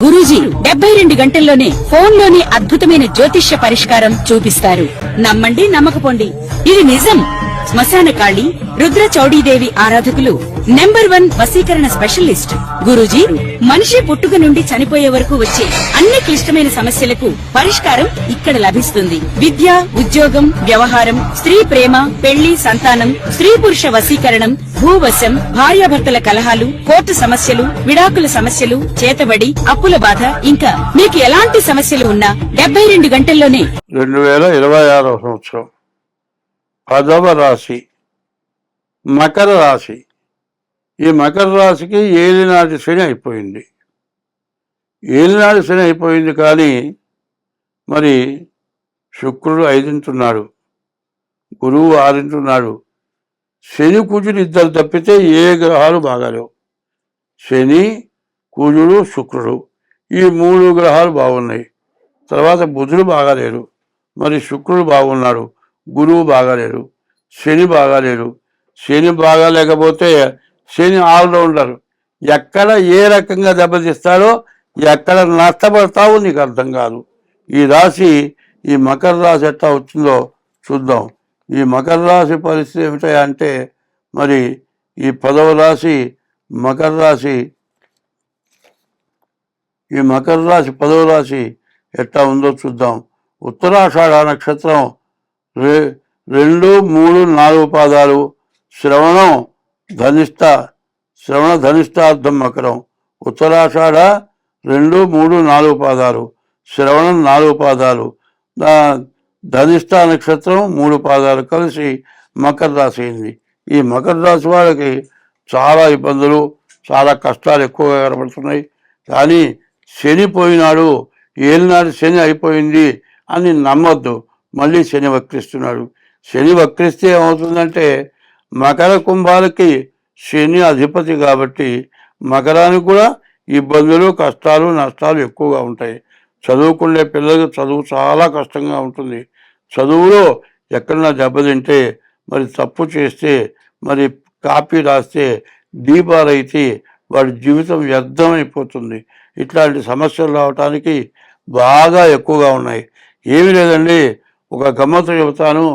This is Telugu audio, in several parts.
గురూజీ 72 గంటల్లోనే ఫోన్ లోని అద్భుతమైన జ్యోతిష్య పరిష్కారం చూపిస్తారు. నమ్మండి, నమ్మకపోండి, ఇది నిజం. శ్మశాన కాళి రుద్ర చౌడీదేవి ఆరాధకులు నంబర్ 1 వశీకరణ స్పెషలిస్ట్. గురూజీ మనిషి పుట్టుక నుండి చనిపోయే వరకు వచ్చే అన్ని క్లిష్టమైన సమస్యలకు పరిష్కారం ఇక్కడ లభిస్తుంది. విద్య, ఉద్యోగం, వ్యవహారం, స్త్రీ ప్రేమ, పెళ్లి, సంతానం, స్త్రీ పురుష వశీకరణం, భూవశం, భార్యాభర్తల కలహాలు, కోర్టు సమస్యలు, విడాకుల సమస్యలు, చేతబడి, అప్పుల బాధ, ఇంకా మీకు ఎలాంటి సమస్యలు ఉన్నా 72 గంటల్లోనే 2026 సంవత్సరం 10వ రాశి మకర రాశి. ఈ మకర రాశికి ఏలినాటి శని అయిపోయింది. ఏలినాటి శని అయిపోయింది కానీ మరి శుక్రుడు 5 గురువు 6 శని కుజుడు 2 తప్పితే ఏ గ్రహాలు బాగాలేవు. శని, కుజుడు, శుక్రుడు ఈ 3 గ్రహాలు బాగున్నాయి. తర్వాత బుధుడు బాగాలేరు, మరి శుక్రుడు బాగున్నాడు, గురువు బాగాలేరు, శని బాగాలేరు. శని బాగాలేకపోతే శని ఆల్రౌండర్, ఎక్కడ ఏ రకంగా దెబ్బతీస్తాడో, ఎక్కడ నష్టపడతావో నీకు అర్థం కాదు. ఈ రాశి, ఈ మకర రాశి ఎట్లా వచ్చిందో చూద్దాం. ఈ మకర రాశి పరిస్థితి ఏమిటంటే మరి ఈ 10వ రాశి మకర రాశి, ఈ మకర రాశి 10వ రాశి ఎట్లా ఉందో చూద్దాం. ఉత్తరాషాఢ నక్షత్రం 2, 3, 4 పాదాలు, శ్రవణ ధనిష్టార్థం మకరం. ఉత్తరాషాఢ 2, 3, 4 పాదాలు, శ్రవణం 4 పాదాలు, ధనిష్ట నక్షత్రం 3 పాదాలు కలిసి మకర రాశి అయింది. ఈ మకర రాశి వాళ్ళకి చాలా ఇబ్బందులు, చాలా కష్టాలు ఎక్కువగా కనబడుతున్నాయి. కానీ శని పోయినాడు, ఏలినాడు శని అయిపోయింది అని నమ్మొద్దు. మళ్ళీ శని వక్రిస్తున్నాడు. శని వక్రిస్తే ఏమవుతుందంటే మకర కుంభాలకి శని అధిపతి కాబట్టి మకరానికి కూడా ఇబ్బందులు, కష్టాలు, నష్టాలు ఎక్కువగా ఉంటాయి. చదువుకునే పిల్లలకు చదువు చాలా కష్టంగా ఉంటుంది. చదువులో ఎక్కడన్నా దెబ్బతింటే, మరి తప్పు చేస్తే, మరి కాపీ రాస్తే, దీపాలైతే వాడి జీవితం వ్యర్థమైపోతుంది. ఇట్లాంటి సమస్యలు రావటానికి బాగా ఎక్కువగా ఉన్నాయి. ఏమీ లేదండి, ఒక గమ్మత్తు చెబుతాను.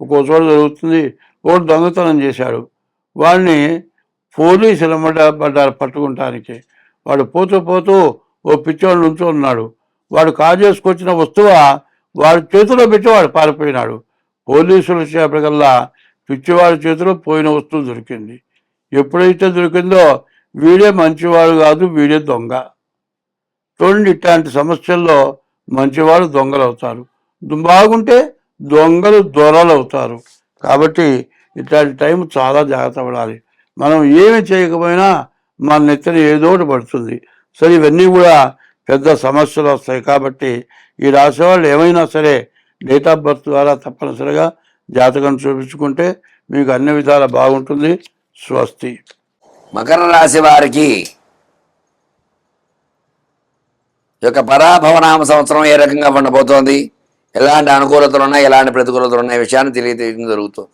ఒక్కో చోట జరుగుతుంది. ఒకటి దొంగతనం చేశాడు, వాడిని పోలీసులు పడ్డారు పట్టుకుంటానికి. వాడు పోతూ పోతూ ఓ పిచ్చోడు నుంచో ఉన్నాడు. వాడు కాజేసుకొచ్చిన వస్తువు వాడి చేతిలో పెట్టి వాడు పారిపోయినాడు. పోలీసులు వచ్చేప్పటికల్లా పిచ్చివాడి చేతిలో పోయిన వస్తువు దొరికింది. ఎప్పుడైతే దొరికిందో వీడే మంచివాడు కాదు, వీడే దొంగ. చూడండి, ఇట్లాంటి సమస్యల్లో మంచివాడు దొంగలు అవుతారు, బాగుంటే దొంగలు దొరలు అవుతారు. కాబట్టి ఇట్లాంటి టైం చాలా జాగ్రత్త పడాలి. మనం ఏమి చేయకపోయినా మన నెత్తిన ఏదో ఒకటి పడుతుంది. సరే, ఇవన్నీ కూడా పెద్ద సమస్యలు వస్తాయి. కాబట్టి ఈ రాశి వాళ్ళు ఏమైనా సరే డేట్ ఆఫ్ బర్త్ ద్వారా తప్పనిసరిగా జాతకం చూపించుకుంటే మీకు అన్ని విధాలా బాగుంటుంది. స్వస్తి. మకర రాశి వారికి యొక్క పరాభవనామ సంవత్సరం ఏ రకంగా ఉండబోతోంది, ఎలాంటి అనుకూలతలు ఉన్నాయి, ఎలాంటి ప్రతికూలతలు ఉన్నాయి విషయాన్ని తెలియజేయడం జరుగుతుంది.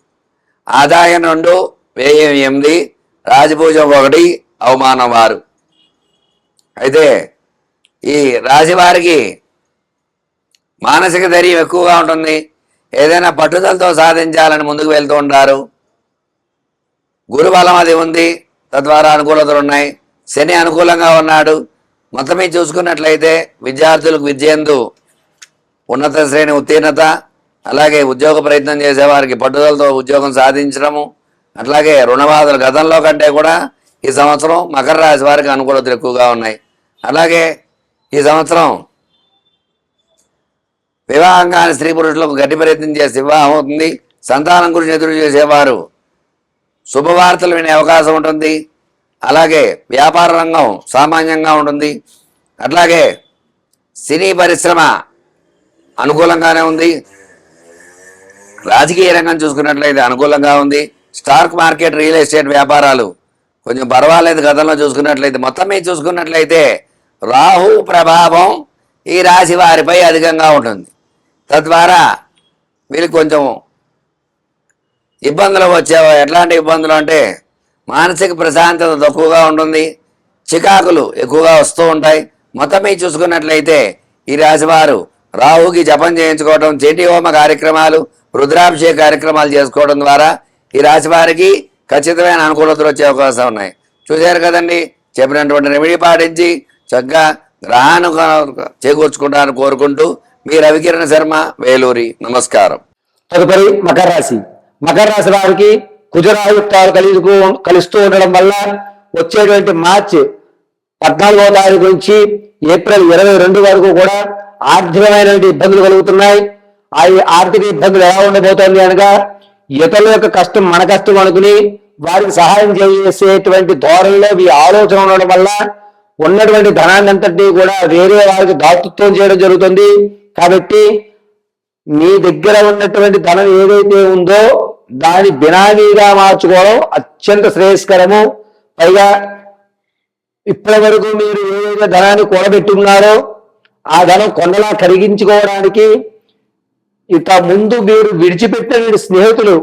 ఆదాయం 2, వ్యయం 8, రాజపూజం 1, అవమానం 6. అయితే ఈ రాశి వారికి మానసిక ధైర్యం ఎక్కువగా ఉంటుంది. ఏదైనా పట్టుదలతో సాధించాలని ముందుకు వెళ్తూ ఉంటారు. గురుబలం అది ఉంది, తద్వారా అనుకూలతలు ఉన్నాయి. శని అనుకూలంగా ఉన్నాడు. మొత్తం మీద చూసుకున్నట్లయితే విద్యార్థులకు విద్యందు ఉన్నత శ్రేణి ఉత్తీర్ణత, అలాగే ఉద్యోగ ప్రయత్నం చేసేవారికి పట్టుదలతో ఉద్యోగం సాధించడము, అట్లాగే రుణబాధలు గతంలో కంటే కూడా ఈ సంవత్సరం మకర రాశి వారికి అనుకూలతలు ఎక్కువగా ఉన్నాయి. అలాగే ఈ సంవత్సరం వివాహం కాని స్త్రీ పురుషులకు గట్టి ప్రయత్నం చేసి వివాహం అవుతుంది. సంతానం గురించి ఎదురు చేసేవారు శుభవార్తలు వినే అవకాశం ఉంటుంది. అలాగే వ్యాపార రంగం సామాన్యంగా ఉంటుంది. అట్లాగే సినీ పరిశ్రమ అనుకూలంగానే ఉంది. రాజకీయ రంగం చూసుకున్నట్లయితే అనుకూలంగా ఉంది. స్టాక్ మార్కెట్, రియల్ ఎస్టేట్ వ్యాపారాలు కొంచెం పర్వాలేదు గతంలో చూసుకున్నట్లయితే. మొత్తం మీద చూసుకున్నట్లయితే రాహు ప్రభావం ఈ రాశి వారిపై అధికంగా ఉంటుంది. తద్వారా వీళ్ళకి కొంచెం ఇబ్బందులు వచ్చేవా. ఎట్లాంటి ఇబ్బందులు అంటే మానసిక ప్రశాంతత తక్కువగా ఉంటుంది, చికాకులు ఎక్కువగా వస్తూ ఉంటాయి, మొత్తం మీద చూసుకున్నట్లయితే ఈ రాశి వారు రాహుకి జపం చేయించుకోవడం, చేటి హోమ కార్యక్రమాలు, రుద్రాభిషేక కార్యక్రమాలు చేసుకోవడం ద్వారా ఈ రాశి వారికి ఖచ్చితమైన అనుకూలతలు వచ్చే అవకాశం ఉన్నాయి. చూశారు కదండి, చెప్పినటువంటి రెమెడీ పాటించి చక్కగా గ్రహాన్ని చేకూర్చుకుంటారని కోరుకుంటూ మీ రవికిరణ శర్మ, వేలూరి. నమస్కారం. తదుపరి మకర రాశి. మకర రాశి వారికి కుజరాయుక్తాలు కలుస్తూ ఉండడం వల్ల వచ్చేటువంటి మార్చి 14వ తారీఖు నుంచి ఏప్రిల్ 22 వరకు కూడా ఆర్థికమైనటువంటి ఇబ్బందులు కలుగుతున్నాయి. ఆ ఆర్థిక ఇబ్బందులు ఎలా ఉండబోతోంది అనగా, ఇతరుల యొక్క కష్టం మన కష్టం అనుకుని వారికి సహాయం చేసేటువంటి ధోరణిలో ఈ ఆలోచన ఉండడం వల్ల ఉన్నటువంటి ధనాన్ని అంతటి కూడా వేరే వారికి దాతృత్వం చేయడం జరుగుతుంది. కాబట్టి మీ దగ్గర ఉన్నటువంటి ధనం ఏదైతే ఉందో దాని బినామీగా మార్చుకోవడం అత్యంత శ్రేయస్కరము. పైగా ఇప్పటి వరకు మీరు ఏదైతే ధనాన్ని కూడబెట్టున్నారో ఆ ధనం కొండలా కరిగించుకోవడానికి ఇక ముందు మీరు విడిచిపెట్టిన స్నేహితులు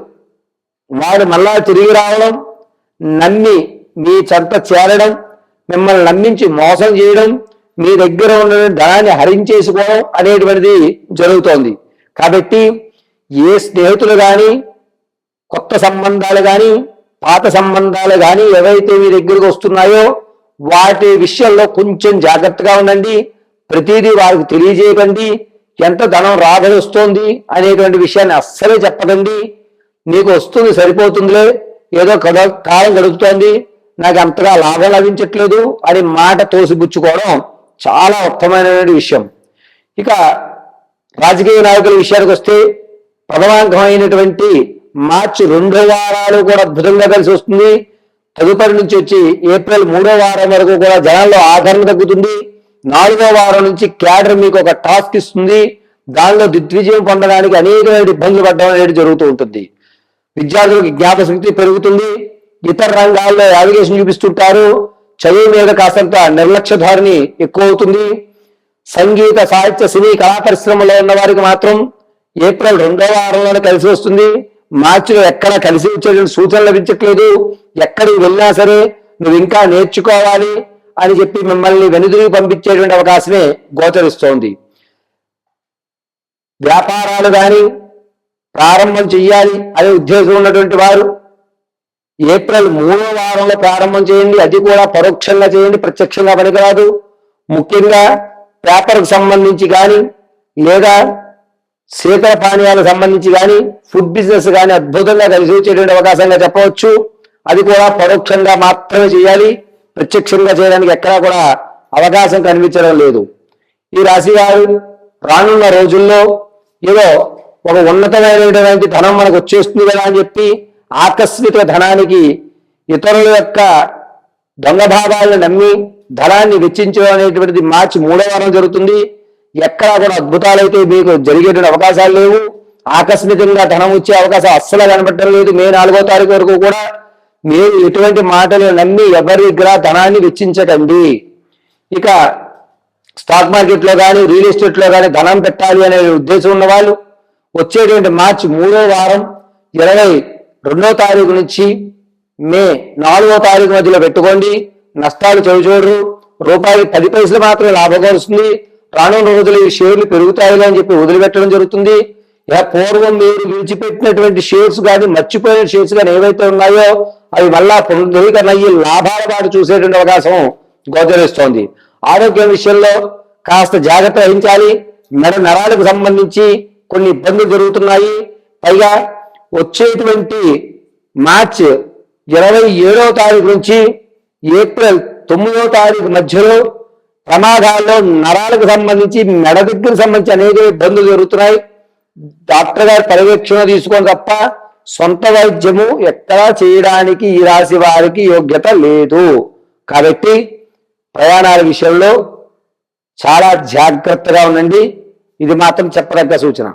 వాడు మళ్ళా తిరిగి రావడం, నమ్మి మీ చెంత చేరడం, మిమ్మల్ని నమ్మించి మోసం చేయడం, మీ దగ్గర ఉన్న ధనాన్ని హరించేసుకోవడం అనేటువంటిది జరుగుతోంది. కాబట్టి ఏ స్నేహితులు కానీ, కొత్త సంబంధాలు కానీ, పాత సంబంధాలు కానీ ఏవైతే మీ దగ్గరకు వస్తున్నాయో వాటి విషయంలో కొంచెం జాగ్రత్తగా ఉండండి. ప్రతిదీ వారికి తెలియజేయకండి. ఎంత ధనం రాబడి అనేటువంటి విషయాన్ని అస్సలే చెప్పకండి. నీకు వస్తుంది సరిపోతుందిలే, ఏదో కాలం గడుపుతోంది, నాకు అంతగా లాభం లభించట్లేదు అని మాట తోసిపుచ్చుకోవడం చాలా ఉత్తమమైనటువంటి విషయం. ఇక రాజకీయ నాయకుల విషయానికి వస్తే ప్రథమాంకమైనటువంటి మార్చి 2వ వారాలు కూడా అద్భుతంగా కలిసి వస్తుంది. తదుపరి నుంచి వచ్చి ఏప్రిల్ 3వ వారం వరకు కూడా జనాల్లో ఆదరణ తగ్గుతుంది. 4వ వారం నుంచి క్యాడర్ మీకు ఒక టాస్క్ ఇస్తుంది. దానిలో దిగ్విజయం పొందడానికి అనేకమైన ఇబ్బందులు పడడం అనేది జరుగుతూ ఉంటుంది. విద్యార్థులకు జ్ఞాపశక్తి పెరుగుతుంది. ఇతర రంగాల్లో యావిగేషన్ చూపిస్తుంటారు. చదువు మీద కాస్తంత నిర్లక్ష్య ధోరణి ఎక్కువ అవుతుంది. సంగీత, సాహిత్య, సినీ, కళా పరిశ్రమలో ఉన్న వారికి మాత్రం ఏప్రిల్ 2వ వారంలోనే కలిసి వస్తుంది. మార్చిలో ఎక్కడ కలిసి వచ్చేటువంటి సూచనలు లభించట్లేదు. ఎక్కడికి వెళ్ళినా సరే నువ్వు ఇంకా నేర్చుకోవాలి అని చెప్పి మిమ్మల్ని వెనుదిరిగి పంపించేటువంటి అవకాశమే గోచరిస్తోంది. వ్యాపారాలు కానీ ప్రారంభం చెయ్యాలి అనే ఉద్దేశం ఉన్నటువంటి వారు ఏప్రిల్ 3వ వారంలో ప్రారంభం చేయండి. అది కూడా పరోక్షంగా చేయండి, ప్రత్యక్షంగా పనికిరాదు. ముఖ్యంగా పేపర్కు సంబంధించి కానీ, లేదా శీతల పానీయాలకు సంబంధించి కానీ, ఫుడ్ బిజినెస్ కానీ అద్భుతంగా కలిసి వచ్చేటువంటి అవకాశంగా చెప్పవచ్చు. అది కూడా పరోక్షంగా మాత్రమే చేయాలి, ప్రత్యక్షంగా చేయడానికి ఎక్కడా కూడా అవకాశం కనిపించడం లేదు. ఈ రాశి వారు రానున్న రోజుల్లో ఏదో ఒక ఉన్నతమైనటువంటి ధనం మనకు వచ్చేస్తుంది కదా అని చెప్పి ఆకస్మిక ధనానికి ఇతరుల యొక్క దొంగ భావాలను నమ్మి ధనాన్ని వెచ్చించడం అనేటువంటిది మార్చి 3వ వారం జరుగుతుంది. ఎక్కడా కూడా అద్భుతాలైతే మీకు జరిగేటువంటి అవకాశాలు లేవు. ఆకస్మికంగా ధనం వచ్చే అవకాశం అస్సలు కనబడటం లేదు. మే 4వ తారీఖు వరకు కూడా మీరు ఎటువంటి మాటలు నమ్మి ఎవరి దగ్గర ధనాన్ని వెచ్చించకండి. ఇక స్టాక్ మార్కెట్లో కానీ, రియల్ ఎస్టేట్లో కానీ ధనం పెట్టాలి అనే ఉద్దేశం ఉన్న వాళ్ళు వచ్చేటువంటి మార్చి 3వ వారం 22వ తారీఖు నుంచి మే 4వ తారీఖు మధ్యలో పెట్టుకోండి. నష్టాలు చవిచూడరు. రూపాయి 10 పైసలు మాత్రమే లాభం వస్తుంది. రానున్న రోజులు ఈ షేర్లు పెరుగుతాయి అని చెప్పి వదిలిపెట్టడం జరుగుతుంది. ఇక పూర్వం మీరు విడిచిపెట్టినటువంటి షేర్స్ కానీ, మర్చిపోయిన షేర్స్ కానీ ఏవైతే ఉన్నాయో అవి మళ్ళా పునరుద్ధరీకరణ అయ్యి లాభాల పాటు చూసేటువంటి అవకాశం గోచరిస్తోంది. ఆరోగ్యం విషయంలో కాస్త జాగ్రత్త వహించాలి. మెడ నరాలకు సంబంధించి కొన్ని ఇబ్బందులు జరుగుతున్నాయి. పైగా వచ్చేటువంటి మార్చి 27వ తారీఖు నుంచి ఏప్రిల్ 9వ తారీఖు మధ్యలో ప్రమాదాల్లో నరాలకు సంబంధించి, మెడ దగ్గరకు సంబంధించి అనేక ఇబ్బందులు జరుగుతున్నాయి. డాక్టర్ గారి పర్యవేక్షణ తీసుకోండి తప్ప సొంత వైద్యము ఎక్కడా చేయడానికి ఈ రాశి వారికి యోగ్యత లేదు. కాబట్టి ప్రయాణాల విషయంలో చాలా జాగ్రత్తగా ఉండండి. ఇది మాత్రం చెప్పదగ్గ సూచన.